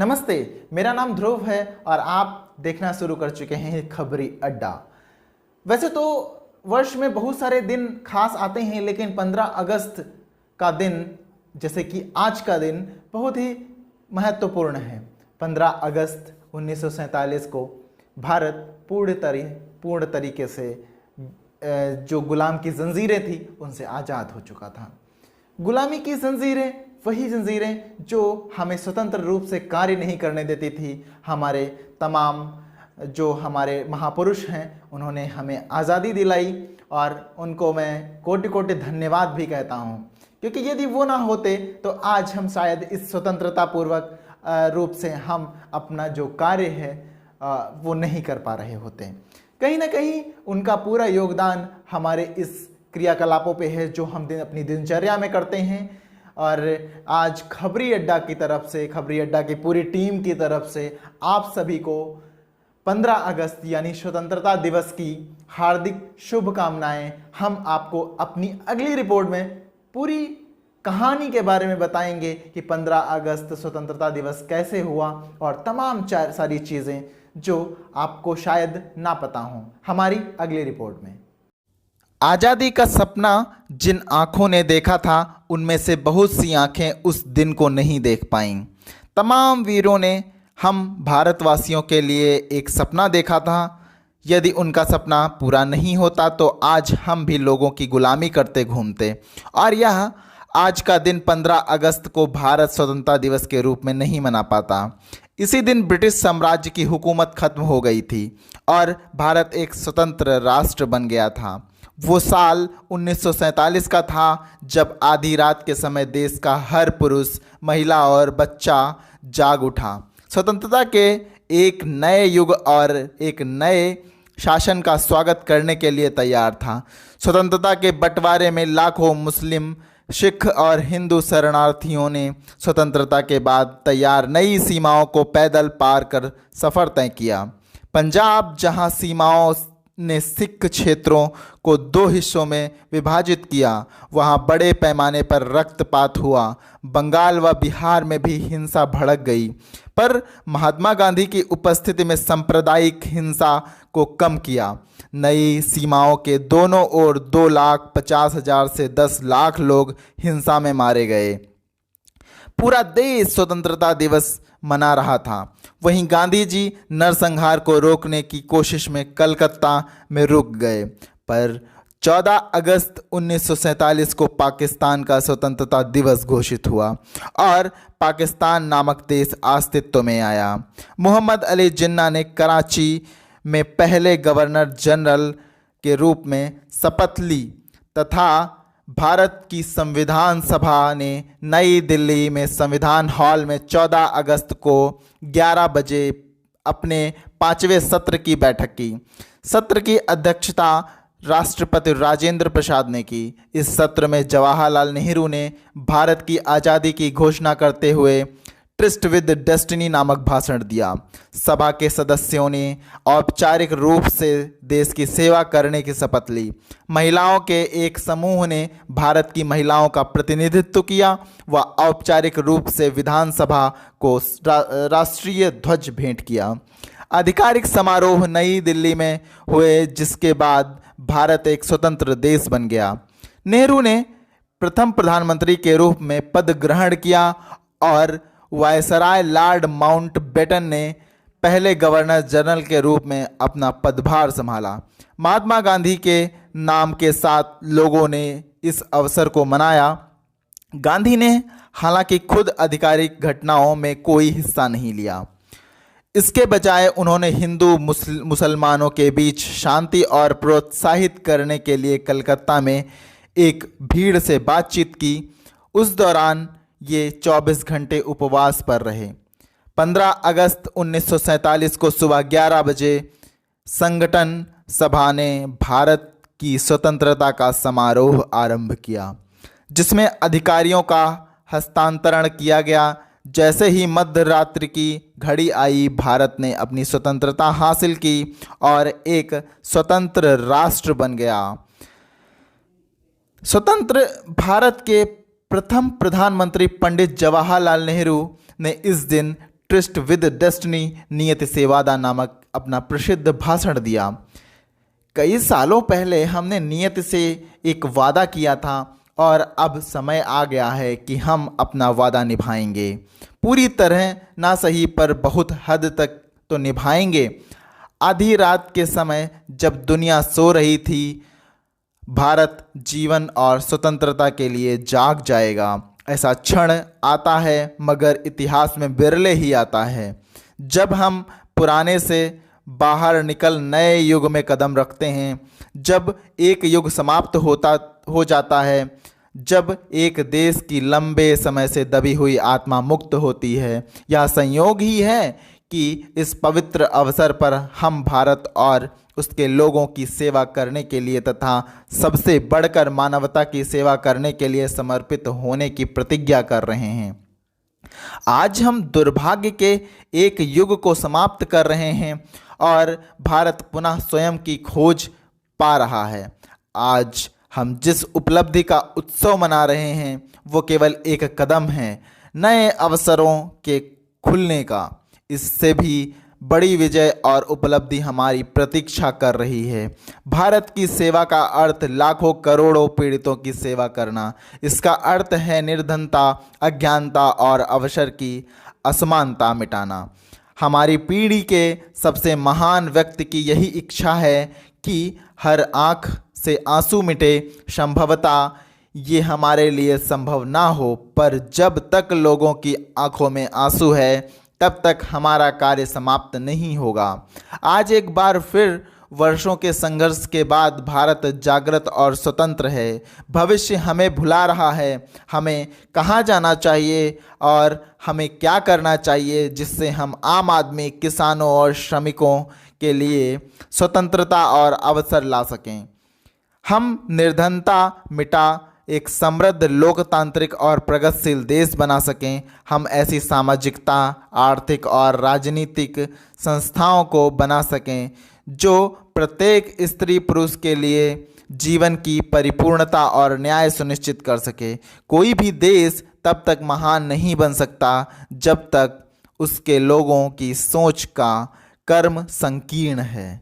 नमस्ते, मेरा नाम ध्रुव है और आप देखना शुरू कर चुके हैं खबरी अड्डा। वैसे तो वर्ष में बहुत सारे दिन खास आते हैं, लेकिन 15 अगस्त का दिन जैसे कि आज का दिन बहुत ही महत्वपूर्ण है। 15 अगस्त 1947 को भारत पूर्ण तरीके से जो गुलाम की जंजीरें थी उनसे आज़ाद हो चुका था। गुलामी की जंजीरें वही जंजीरें जो हमें स्वतंत्र रूप से कार्य नहीं करने देती थी। हमारे तमाम जो हमारे महापुरुष हैं उन्होंने हमें आज़ादी दिलाई और उनको मैं कोटि कोटि धन्यवाद भी कहता हूँ, क्योंकि यदि वो ना होते तो आज हम शायद इस स्वतंत्रता पूर्वक रूप से हम अपना जो कार्य है वो नहीं कर पा रहे होते। कहीं ना कहीं उनका पूरा योगदान हमारे इस क्रियाकलापों पे है जो हम अपनी दिनचर्या में करते हैं। और आज खबरी अड्डा की तरफ से, खबरी अड्डा की पूरी टीम की तरफ से आप सभी को 15 अगस्त यानी स्वतंत्रता दिवस की हार्दिक शुभकामनाएं। हम आपको अपनी अगली रिपोर्ट में पूरी कहानी के बारे में बताएंगे कि 15 अगस्त स्वतंत्रता दिवस कैसे हुआ और तमाम सारी चीज़ें जो आपको शायद ना पता हों, हमारी अगली रिपोर्ट में। आज़ादी का सपना जिन आँखों ने देखा था उनमें से बहुत सी आँखें उस दिन को नहीं देख पाईं। तमाम वीरों ने हम भारतवासियों के लिए एक सपना देखा था। यदि उनका सपना पूरा नहीं होता तो आज हम भी लोगों की गुलामी करते घूमते। और यह आज का दिन 15 अगस्त को भारत स्वतंत्रता दिवस के रूप में नहीं मना पाता। इसी दिन ब्रिटिश साम्राज्य की हुकूमत खत्म हो गई थी और भारत एक स्वतंत्र राष्ट्र बन गया था। वो साल 1947 का था जब आधी रात के समय देश का हर पुरुष, महिला और बच्चा जाग उठा। स्वतंत्रता के एक नए युग और एक नए शासन का स्वागत करने के लिए तैयार था। स्वतंत्रता के बंटवारे में लाखों मुस्लिम, सिख और हिंदू शरणार्थियों ने स्वतंत्रता के बाद तैयार नई सीमाओं को पैदल पार कर सफ़र तय किया। पंजाब, जहां सीमाओं ने सिख क्षेत्रों को 2 हिस्सों में विभाजित किया, वहां बड़े पैमाने पर रक्तपात हुआ। बंगाल व बिहार में भी हिंसा भड़क गई, पर महात्मा गांधी की उपस्थिति में सांप्रदायिक हिंसा को कम किया। नई सीमाओं के दोनों ओर 2,50,000 से 10 लाख लोग हिंसा में मारे गए। पूरा देश स्वतंत्रता दिवस मना रहा था। वहीं गांधी जी नरसंहार को रोकने की कोशिश में कलकत्ता में रुक गए। पर 14 अगस्त 1947 को पाकिस्तान का स्वतंत्रता दिवस घोषित हुआ और पाकिस्तान नामक देश अस्तित्व में आया। मोहम्मद अली जिन्ना ने कराची में पहले गवर्नर जनरल के रूप में शपथ ली तथा भारत की संविधान सभा ने नई दिल्ली में संविधान हॉल में 14 अगस्त को 11 बजे अपने 5वें सत्र की बैठक की। सत्र की अध्यक्षता राष्ट्रपति राजेंद्र प्रसाद ने की। इस सत्र में जवाहरलाल नेहरू ने भारत की आज़ादी की घोषणा करते हुए ट्रिस्ट विद डेस्टिनी नामक भाषण दिया। सभा के सदस्यों ने औपचारिक रूप से देश की सेवा करने की शपथ ली। महिलाओं के एक समूह ने भारत की महिलाओं का प्रतिनिधित्व किया व औपचारिक रूप से विधानसभा को राष्ट्रीय ध्वज भेंट किया। आधिकारिक समारोह नई दिल्ली में हुए, जिसके बाद भारत एक स्वतंत्र देश बन गया। नेहरू ने प्रथम प्रधानमंत्री के रूप में पद ग्रहण किया और वायसराय लॉर्ड माउंटबेटन ने पहले गवर्नर जनरल के रूप में अपना पदभार संभाला। महात्मा गांधी के नाम के साथ लोगों ने इस अवसर को मनाया। गांधी ने हालांकि खुद आधिकारिक घटनाओं में कोई हिस्सा नहीं लिया। इसके बजाय उन्होंने हिंदू मुसलमानों के बीच शांति और प्रोत्साहित करने के लिए कलकत्ता में एक भीड़ से बातचीत की। उस दौरान ये 24 घंटे उपवास पर रहे। 15 अगस्त 1947 को सुबह 11 बजे संगठन सभा ने भारत की स्वतंत्रता का समारोह आरंभ किया, जिसमें अधिकारियों का हस्तांतरण किया गया। जैसे ही मध्य रात्रि की घड़ी आई, भारत ने अपनी स्वतंत्रता हासिल की और एक स्वतंत्र राष्ट्र बन गया। स्वतंत्र भारत के प्रथम प्रधानमंत्री पंडित जवाहरलाल नेहरू ने इस दिन ट्रिस्ट विद डेस्टिनी नियति से वादा नामक अपना प्रसिद्ध भाषण दिया। कई सालों पहले हमने नियत से एक वादा किया था और अब समय आ गया है कि हम अपना वादा निभाएंगे। पूरी तरह ना सही पर बहुत हद तक तो निभाएंगे। आधी रात के समय जब दुनिया सो रही थी, भारत जीवन और स्वतंत्रता के लिए जाग जाएगा। ऐसा क्षण आता है मगर इतिहास में बिरले ही आता है। जब हम पुराने से बाहर निकल नए युग में कदम रखते हैं, जब एक युग समाप्त हो जाता है, जब एक देश की लंबे समय से दबी हुई आत्मा मुक्त होती है, यह संयोग ही है कि इस पवित्र अवसर पर हम भारत और उसके लोगों की सेवा करने के लिए तथा सबसे बढ़कर मानवता की सेवा करने के लिए समर्पित होने की प्रतिज्ञा कर रहे हैं। आज हम दुर्भाग्य के एक युग को समाप्त कर रहे हैं और भारत पुनः स्वयं की खोज पा रहा है। आज हम जिस उपलब्धि का उत्सव मना रहे हैं वो केवल एक कदम है नए अवसरों के खुलने का। इससे भी बड़ी विजय और उपलब्धि हमारी प्रतीक्षा कर रही है। भारत की सेवा का अर्थ लाखों करोड़ों पीड़ितों की सेवा करना। इसका अर्थ है निर्धनता, अज्ञानता और अवसर की असमानता मिटाना। हमारी पीढ़ी के सबसे महान व्यक्ति की यही इच्छा है कि हर आँख से आंसू मिटे। संभवतः ये हमारे लिए संभव ना हो, पर जब तक लोगों की आंखों में आंसू है तब तक हमारा कार्य समाप्त नहीं होगा। आज एक बार फिर वर्षों के संघर्ष के बाद भारत जागृत और स्वतंत्र है। भविष्य हमें भुला रहा है हमें कहाँ जाना चाहिए और हमें क्या करना चाहिए, जिससे हम आम आदमी, किसानों और श्रमिकों के लिए स्वतंत्रता और अवसर ला सकें। हम निर्धनता मिटा एक समृद्ध, लोकतांत्रिक और प्रगतिशील देश बना सकें। हम ऐसी सामाजिकता, आर्थिक और राजनीतिक संस्थाओं को बना सकें जो प्रत्येक स्त्री पुरुष के लिए जीवन की परिपूर्णता और न्याय सुनिश्चित कर सके। कोई भी देश तब तक महान नहीं बन सकता जब तक उसके लोगों की सोच का कर्म संकीर्ण है।